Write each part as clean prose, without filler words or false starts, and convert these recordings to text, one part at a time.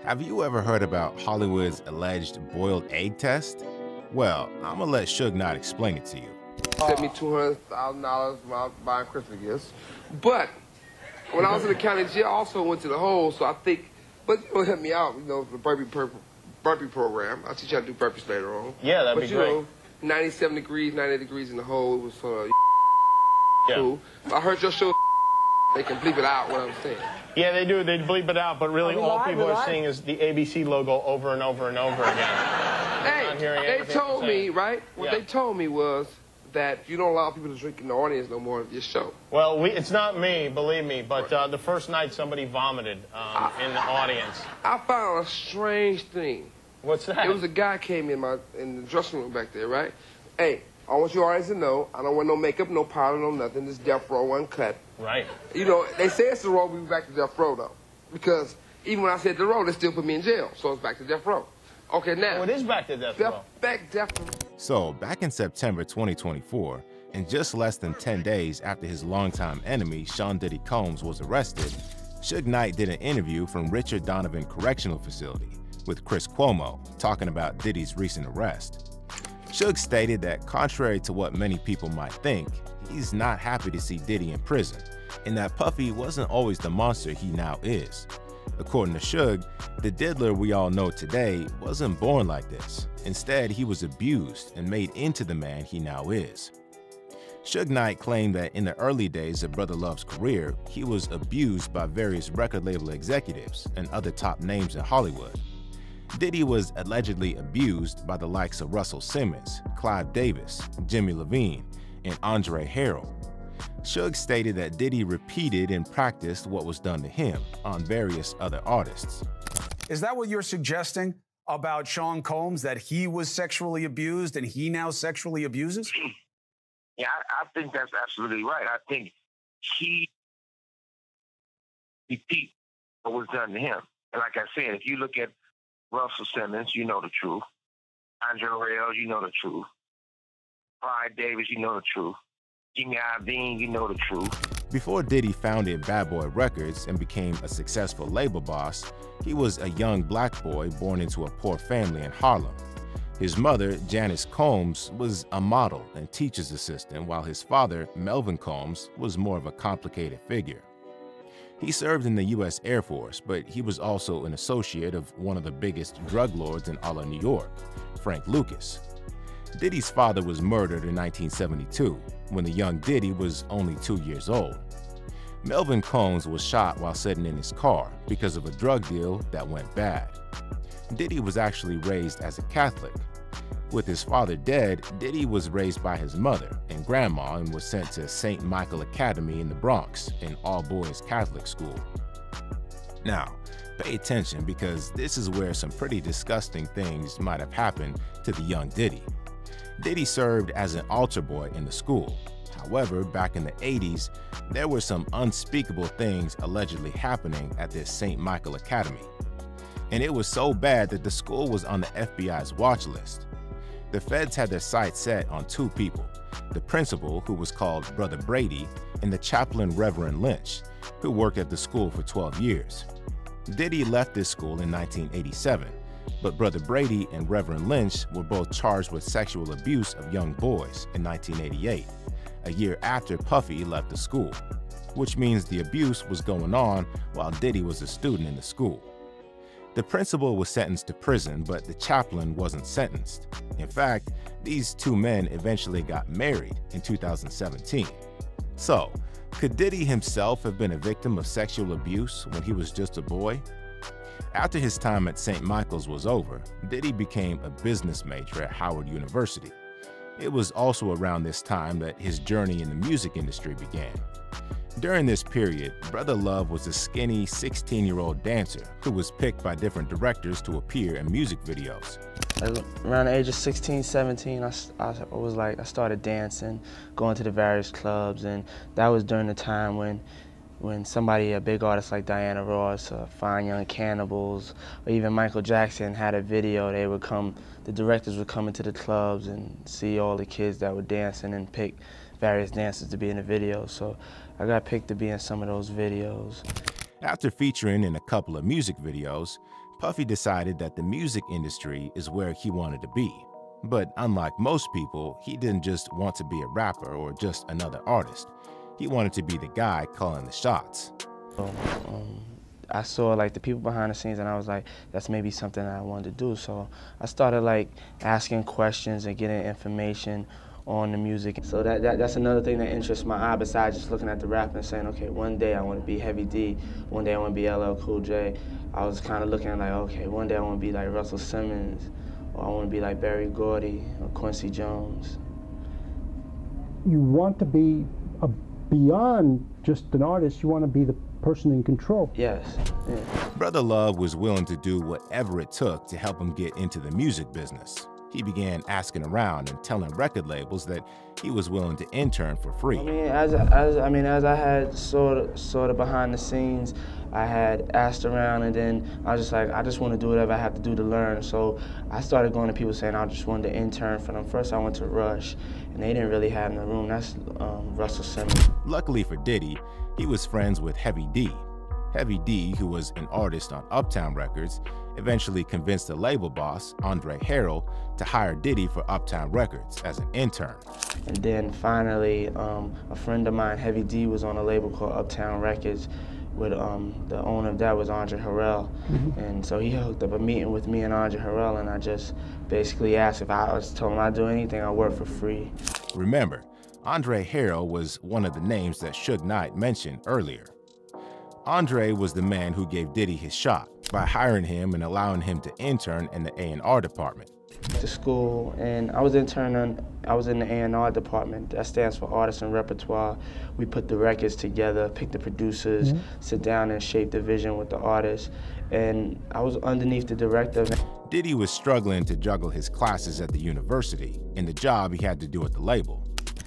Have you ever heard about Hollywood's alleged boiled egg test? Well, I'm gonna let Suge Knight explain it to you. Sent me $200,000 while buying Christmas gifts. But when I was in the county jail, I also went to the hole, so I think, but you know, help me out, you know, the burpee program. I'll teach you how to do burpees later on. Yeah, that'd be great. Know, 97 degrees, 90 degrees in the hole, it was yeah. Cool. I heard your show, they can bleep it out, what I'm saying. Yeah, they do. They bleep it out, but really all people are seeing is the ABC logo over and over and over again. Hey, they told me, right? What they told me was that you don't allow people to drink in the audience no more of your show. Well, it's not me, believe me, but the first night somebody vomited in the audience. I found a strange thing. What's that? It was a guy came in the dressing room back there, right? Hey, I want you always to know, I don't wear no makeup, no powder, no nothing. This death row uncut. Right. You know, they say it's the row, we back to death row, though. Because even when I said the row, they still put me in jail. So it's back to death row. Okay, now. Oh, it is back to death row. Death row. So, back in September 2024, and just less than 10 days after his longtime enemy, Sean Diddy Combs, was arrested, Suge Knight did an interview from Richard Donovan Correctional Facility with Chris Cuomo, talking about Diddy's recent arrest. Suge stated that contrary to what many people might think, he's not happy to see Diddy in prison, and that Puffy wasn't always the monster he now is. According to Suge, the diddler we all know today wasn't born like this. Instead, he was abused and made into the man he now is. Suge Knight claimed that in the early days of Brother Love's career, he was abused by various record label executives and other top names in Hollywood. Diddy was allegedly abused by the likes of Russell Simmons, Clive Davis, Jimmy Iovine, and Andre Harrell. Suge stated that Diddy repeated and practiced what was done to him on various other artists. Is that what you're suggesting about Sean Combs, that he was sexually abused and he now sexually abuses? Yeah, I think that's absolutely right. I think he repeat what was done to him. And like I said, if you look at Russell Simmons, you know the truth. Andre Harrell, you know the truth. Clive Davis, you know the truth. Jimmy Iovine, you know the truth. Before Diddy founded Bad Boy Records and became a successful label boss, he was a young black boy born into a poor family in Harlem. His mother, Janice Combs, was a model and teacher's assistant, while his father, Melvin Combs, was more of a complicated figure. He served in the U.S. Air Force, but he was also an associate of one of the biggest drug lords in all of New York, Frank Lucas. Diddy's father was murdered in 1972, when the young Diddy was only 2 years old. Melvin Combs was shot while sitting in his car because of a drug deal that went bad. Diddy was actually raised as a Catholic. With his father dead, Diddy was raised by his mother and grandma and was sent to St. Michael Academy in the Bronx, an all-boys Catholic school. Now, pay attention because this is where some pretty disgusting things might have happened to the young Diddy. Diddy served as an altar boy in the school. However, back in the 80s, there were some unspeakable things allegedly happening at this St. Michael Academy. And it was so bad that the school was on the FBI's watch list. The feds had their sights set on two people, the principal, who was called Brother Brady, and the chaplain Reverend Lynch, who worked at the school for 12 years. Diddy left this school in 1987, but Brother Brady and Reverend Lynch were both charged with sexual abuse of young boys in 1988, a year after Puffy left the school, which means the abuse was going on while Diddy was a student in the school. The principal was sentenced to prison, but the chaplain wasn't sentenced. In fact, these two men eventually got married in 2017. So, could Diddy himself have been a victim of sexual abuse when he was just a boy? After his time at St. Michael's was over, Diddy became a business major at Howard University. It was also around this time that his journey in the music industry began. During this period, Brother Love was a skinny 16-year-old dancer who was picked by different directors to appear in music videos. Around the age of 16, 17, I started dancing, going to the various clubs, and that was during the time when somebody, a big artist like Diana Ross, Fine Young Cannibals, or even Michael Jackson had a video, the directors would come into the clubs and see all the kids that were dancing and pick various dancers to be in the video. So I got picked to be in some of those videos. After featuring in a couple of music videos, Puffy decided that the music industry is where he wanted to be. But unlike most people, he didn't just want to be a rapper or just another artist. He wanted to be the guy calling the shots. I saw like the people behind the scenes and I was like, that's maybe something that I wanted to do. So I started like asking questions and getting information on the music. So that's another thing that interests my eye besides just looking at the rap and saying, okay, one day I want to be Heavy D, one day I want to be LL Cool J. I was kind of looking at like, okay, one day I want to be like Russell Simmons, or I want to be like Berry Gordy or Quincy Jones. You want to be beyond just an artist, you want to be the person in control. Yes. Yeah. Brother Love was willing to do whatever it took to help him get into the music business. He began asking around and telling record labels that he was willing to intern for free. As I had sort of behind the scenes, I had asked around, and then I was just like, I just want to do whatever I have to do to learn. So I started going to people saying I just wanted to intern for them. First I went to Rush, and they didn't really have no room. That's Russell Simmons. Luckily for Diddy, he was friends with Heavy D. Heavy D, who was an artist on Uptown Records, eventually convinced the label boss, Andre Harrell, to hire Diddy for Uptown Records as an intern. And then finally, a friend of mine, Heavy D, was on a label called Uptown Records with the owner of that was Andre Harrell. And so he hooked up a meeting with me and Andre Harrell, and I just basically asked if I was told him I'd do anything, I'd work for free. Remember, Andre Harrell was one of the names that Suge Knight mentioned earlier. Andre was the man who gave Diddy his shot by hiring him and allowing him to intern in the A&R department. To school, and I was in the A&R department. That stands for Artists and Repertoire. We put the records together, pick the producers, sit down and shape the vision with the artists. And I was underneath the director. Diddy was struggling to juggle his classes at the university and the job he had to do at the label.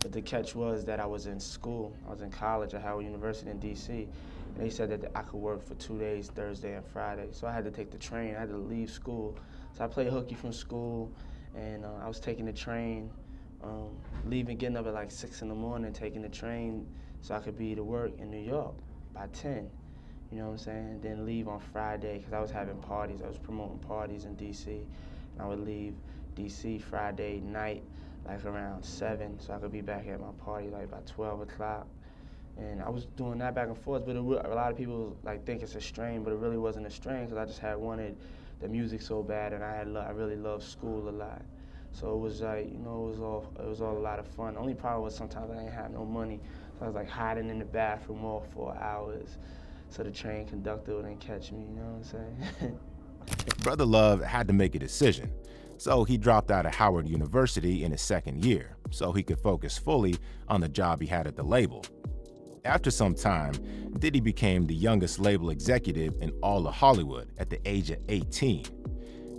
But the catch was that I was in school. I was in college at Howard University in DC. And they said that I could work for 2 days, Thursday and Friday. So I had to take the train. I had to leave school. So I played hooky from school, and I was taking the train, getting up at like 6 in the morning, taking the train so I could be to work in New York by 10. You know what I'm saying? Then leave on Friday, because I was having parties. I was promoting parties in DC. And I would leave DC Friday night, like around 7, so I could be back at my party like by 12 o'clock. And I was doing that back and forth, but a lot of people like think it's a strain, but it really wasn't a strain, because I just had wanted the music so bad, and I really loved school a lot. So it was like, you know, it was all a lot of fun. The only problem was sometimes I didn't have no money, so I was like hiding in the bathroom all 4 hours, so the train conductor wouldn't catch me. You know what I'm saying? Brother Love had to make a decision, so he dropped out of Howard University in his second year, so he could focus fully on the job he had at the label. After some time, Diddy became the youngest label executive in all of Hollywood at the age of 18.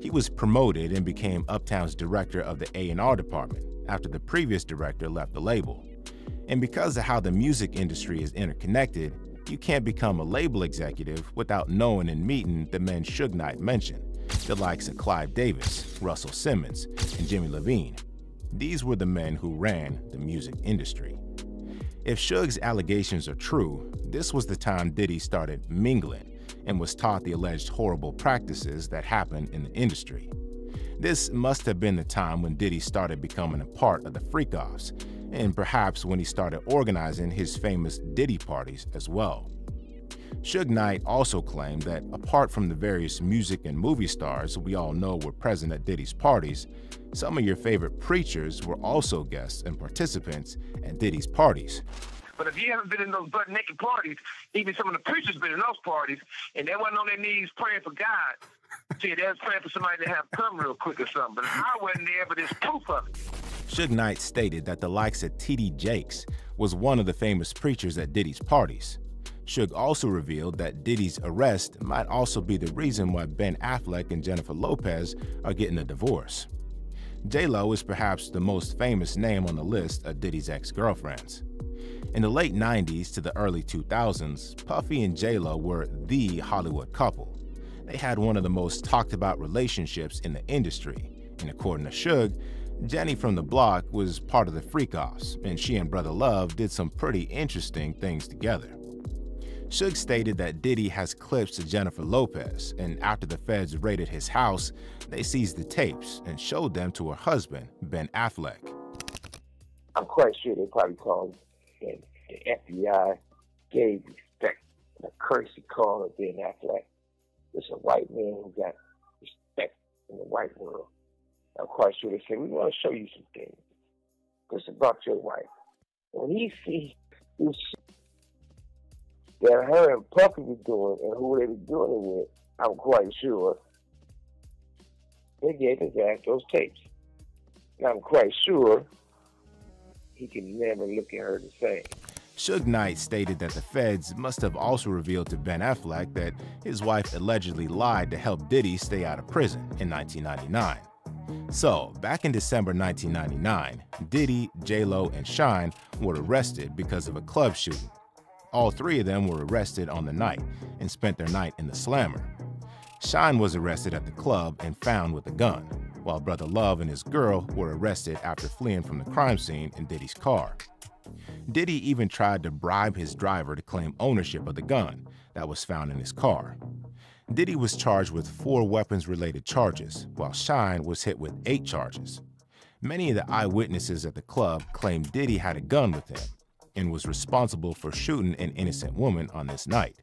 He was promoted and became Uptown's director of the A&R department after the previous director left the label. And because of how the music industry is interconnected, you can't become a label executive without knowing and meeting the men Suge Knight mentioned, the likes of Clive Davis, Russell Simmons, and Jimmy Levine. These were the men who ran the music industry. If Suge's allegations are true, this was the time Diddy started mingling and was taught the alleged horrible practices that happened in the industry. This must have been the time when Diddy started becoming a part of the freak-offs, and perhaps when he started organizing his famous Diddy parties as well. Suge Knight also claimed that apart from the various music and movie stars we all know were present at Diddy's parties, some of your favorite preachers were also guests and participants at Diddy's parties. But if you haven't been in those butt-naked parties, even some of the preachers been in those parties, and they wasn't on their knees praying for God. See, they was praying for somebody to have come real quick or something, but I wasn't there, but there's proof of it. Suge Knight stated that the likes of T.D. Jakes was one of the famous preachers at Diddy's parties. Suge also revealed that Diddy's arrest might also be the reason why Ben Affleck and Jennifer Lopez are getting a divorce. J-Lo is perhaps the most famous name on the list of Diddy's ex-girlfriends. In the late 90s to the early 2000s, Puffy and J-Lo were the Hollywood couple. They had one of the most talked about relationships in the industry, and according to Suge, Jenny from the block was part of the freak-offs, and she and Brother Love did some pretty interesting things together. Suge stated that Diddy has clips to Jennifer Lopez, and after the feds raided his house, they seized the tapes and showed them to her husband, Ben Affleck. I'm quite sure they probably called and the FBI gave respect, a courtesy call of Ben Affleck. It's a white man who got respect in the white world. I'm quite sure they said, we want to show you some things. It's about your wife. When he see this that her and Puffy was doing and who they were doing it with, I'm quite sure they gave his ass those tapes. And I'm quite sure he can never look at her the same. Suge Knight stated that the feds must have also revealed to Ben Affleck that his wife allegedly lied to help Diddy stay out of prison in 1999. So, back in December 1999, Diddy, J-Lo, and Shine were arrested because of a club shooting. All three of them were arrested on the night and spent their night in the Slammer. Shine was arrested at the club and found with a gun, while Brother Love and his girl were arrested after fleeing from the crime scene in Diddy's car. Diddy even tried to bribe his driver to claim ownership of the gun that was found in his car. Diddy was charged with 4 weapons-related charges, while Shine was hit with 8 charges. Many of the eyewitnesses at the club claimed Diddy had a gun with him and was responsible for shooting an innocent woman on this night.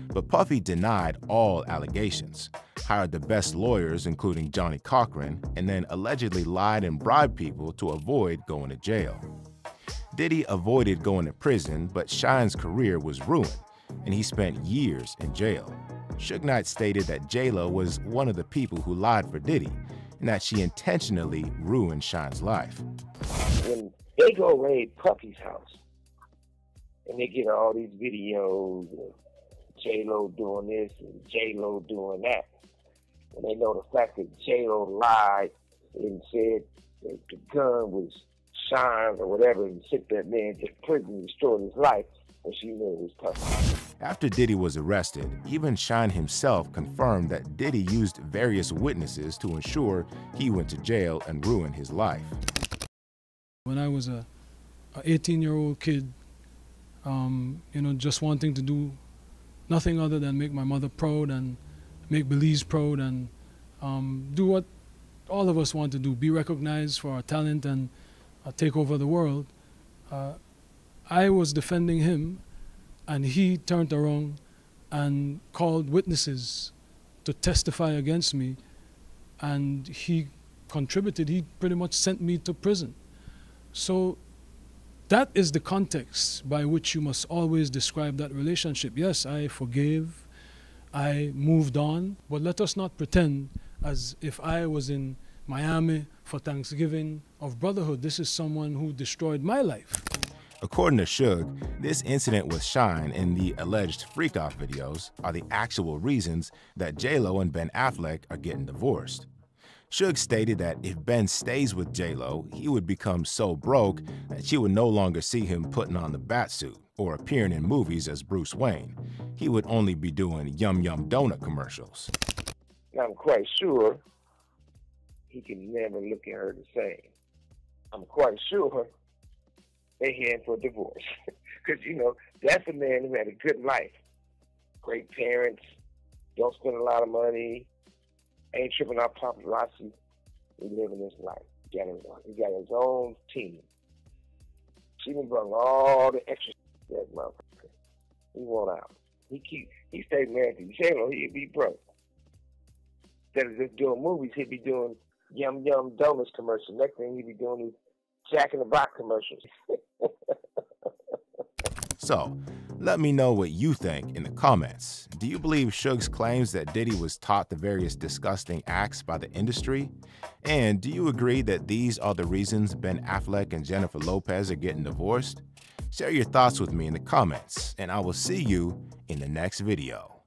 But Puffy denied all allegations, hired the best lawyers including Johnny Cochran, and then allegedly lied and bribed people to avoid going to jail. Diddy avoided going to prison, but Shine's career was ruined, and he spent years in jail. Suge Knight stated that J-Lo was one of the people who lied for Diddy, and that she intentionally ruined Shine's life. When they go raid Puffy's house, and they get all these videos of J-Lo doing this and J-Lo doing that, and they know the fact that J-Lo lied and said that the gun was Shine's or whatever, and sent that man to prison and destroyed his life, and she knew it was Puffy. After Diddy was arrested, even Shine himself confirmed that Diddy used various witnesses to ensure he went to jail and ruined his life. When I was a 18-year-old kid, just wanting to do nothing other than make my mother proud and make Belize proud and do what all of us want to do, be recognized for our talent and take over the world. I was defending him, and he turned around and called witnesses to testify against me, and he contributed. He pretty much sent me to prison. So that is the context by which you must always describe that relationship. Yes, I forgave, I moved on, but let us not pretend as if I was in Miami for Thanksgiving of brotherhood. This is someone who destroyed my life. According to Suge, this incident with Shine and the alleged freak-off videos are the actual reasons that J-Lo and Ben Affleck are getting divorced. Suge stated that if Ben stays with J-Lo, he would become so broke that she would no longer see him putting on the Batsuit or appearing in movies as Bruce Wayne. He would only be doing Yum Yum donut commercials. I'm quite sure he can never look at her the same. I'm quite sure they heading for a divorce. Because, that's a man who had a good life. Great parents, don't spend a lot of money, ain't tripping out paparazzi. He living his life. He got his own team. She done brought all the extra that motherfucker. He won't out. He stayed married to J-Lo, he'd be broke. Instead of just doing movies, he'd be doing Yum Yum Donuts commercials. Next thing he'd be doing is Jack in the Box commercials. So, let me know what you think in the comments. Do you believe Suge's claims that Diddy was taught the various disgusting acts by the industry? And do you agree that these are the reasons Ben Affleck and Jennifer Lopez are getting divorced? Share your thoughts with me in the comments, and I will see you in the next video.